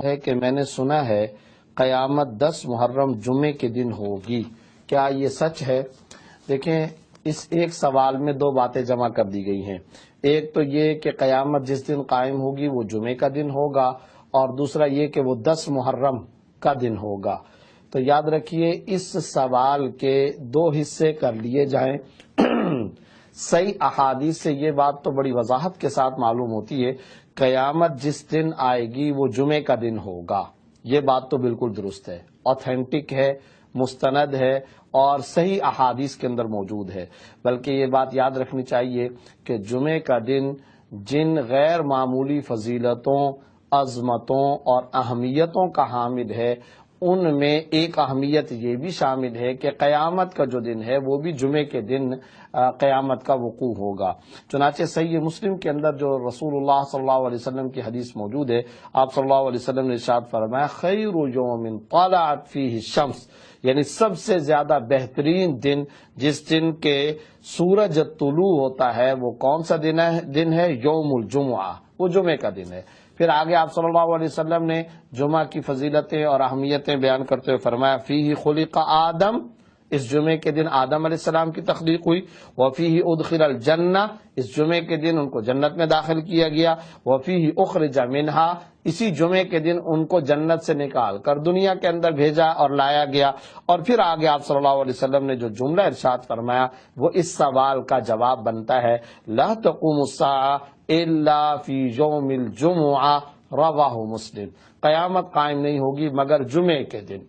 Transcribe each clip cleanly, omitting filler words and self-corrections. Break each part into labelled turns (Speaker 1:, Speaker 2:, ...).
Speaker 1: ہے کہ میں نے سنا ہے قیامت 10 محرم جمعے کے دن ہوگی، کیا یہ سچ ہے؟ دیکھیں، اس ایک سوال میں دو باتیں جمع کر دی گئی ہیں۔ ایک تو یہ کہ قیامت جس دن قائم ہوگی وہ جمعے کا دن ہوگا، اور دوسرا یہ کہ وہ 10 محرم کا دن ہوگا۔ تو یاد رکھیے، اس سوال کے دو حصے کر لیے جائیں۔ صحیح احادیث سے یہ بات تو بڑی وضاحت کے ساتھ معلوم ہوتی ہے، قیامت جس دن آئے گی وہ جمعے کا دن ہوگا۔ یہ بات تو بالکل درست ہے، اوتھینٹک ہے، مستند ہے، اور صحیح احادیث کے اندر موجود ہے۔ بلکہ یہ بات یاد رکھنی چاہیے کہ جمعے کا دن جن غیر معمولی فضیلتوں، عظمتوں اور اہمیتوں کا حامل ہے، ان میں ایک اہمیت یہ بھی شامل ہے کہ قیامت کا جو دن ہے وہ بھی جمعے کے دن قیامت کا وقوع ہوگا۔ چنانچہ صحیح مسلم کے اندر جو رسول اللہ صلی اللہ علیہ وسلم کی حدیث موجود ہے، آپ صلی اللہ علیہ وسلم نے ارشاد فرمایا، خیر یوم طلعت فیہ الشمس، یعنی سب سے زیادہ بہترین دن جس دن کے سورج طلوع ہوتا ہے وہ کون سا دن ہے؟ یوم الجمعہ، وہ جمعے کا دن ہے۔ پھر آگے آپ صلی اللہ علیہ وسلم نے جمعہ کی فضیلتیں اور اہمیتیں بیان کرتے ہوئے فرمایا، فیہ خلق آدم، اس جمعے کے دن آدم علیہ السلام کی تخلیق ہوئی، وفیہ ادخل الجنہ، اس جمعے کے دن ان کو جنت میں داخل کیا گیا، وفیہ اخرج منہا، اسی جمعے کے دن ان کو جنت سے نکال کر دنیا کے اندر بھیجا اور لایا گیا۔ اور پھر آگے آپ صلی اللہ علیہ وسلم نے جو جملہ ارشاد فرمایا وہ اس سوال کا جواب بنتا ہے، لا تقوم الساعہ الا فی یوم الجمعہ، رواہ مسلم، قیامت قائم نہیں ہوگی مگر جمعے کے دن۔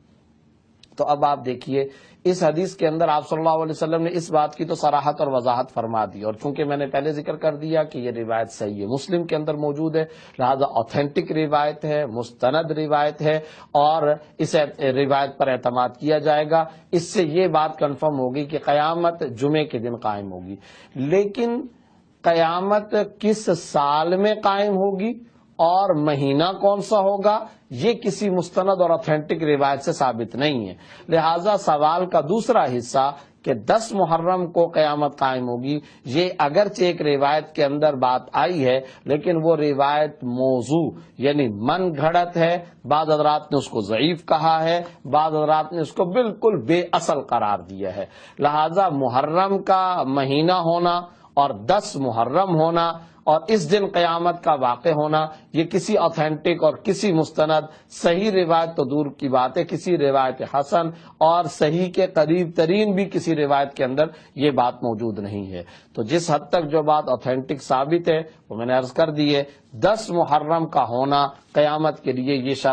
Speaker 1: تو اب آپ دیکھیے، اس حدیث کے اندر آپ صلی اللہ علیہ وسلم نے اس بات کی تو صراحت اور وضاحت فرما دی، اور چونکہ میں نے پہلے ذکر کر دیا کہ یہ روایت صحیح مسلم کے اندر موجود ہے، لہذا اوتھینٹک روایت ہے، مستند روایت ہے، اور اس روایت پر اعتماد کیا جائے گا۔ اس سے یہ بات کنفرم ہوگی کہ قیامت جمعے کے دن قائم ہوگی۔ لیکن قیامت کس سال میں قائم ہوگی اور مہینہ کون سا ہوگا، یہ کسی مستند اور اوتھینٹک روایت سے ثابت نہیں ہے۔ لہذا سوال کا دوسرا حصہ کہ 10 محرم کو قیامت قائم ہوگی، یہ اگرچہ ایک روایت کے اندر بات آئی ہے، لیکن وہ روایت موضوع یعنی من گھڑت ہے۔ بعض حضرات نے اس کو ضعیف کہا ہے، بعض حضرات نے اس کو بالکل بے اصل قرار دیا ہے۔ لہذا محرم کا مہینہ ہونا اور 10 محرم ہونا اور اس دن قیامت کا واقع ہونا، یہ کسی اوتھینٹک اور کسی مستند صحیح روایت تو دور کی بات ہے، کسی روایت حسن اور صحیح کے قریب ترین بھی کسی روایت کے اندر یہ بات موجود نہیں ہے۔ تو جس حد تک جو بات اوتھینٹک ثابت ہے وہ میں نے عرض کر دی ہے، 10 محرم کا ہونا قیامت کے لیے یہ شرط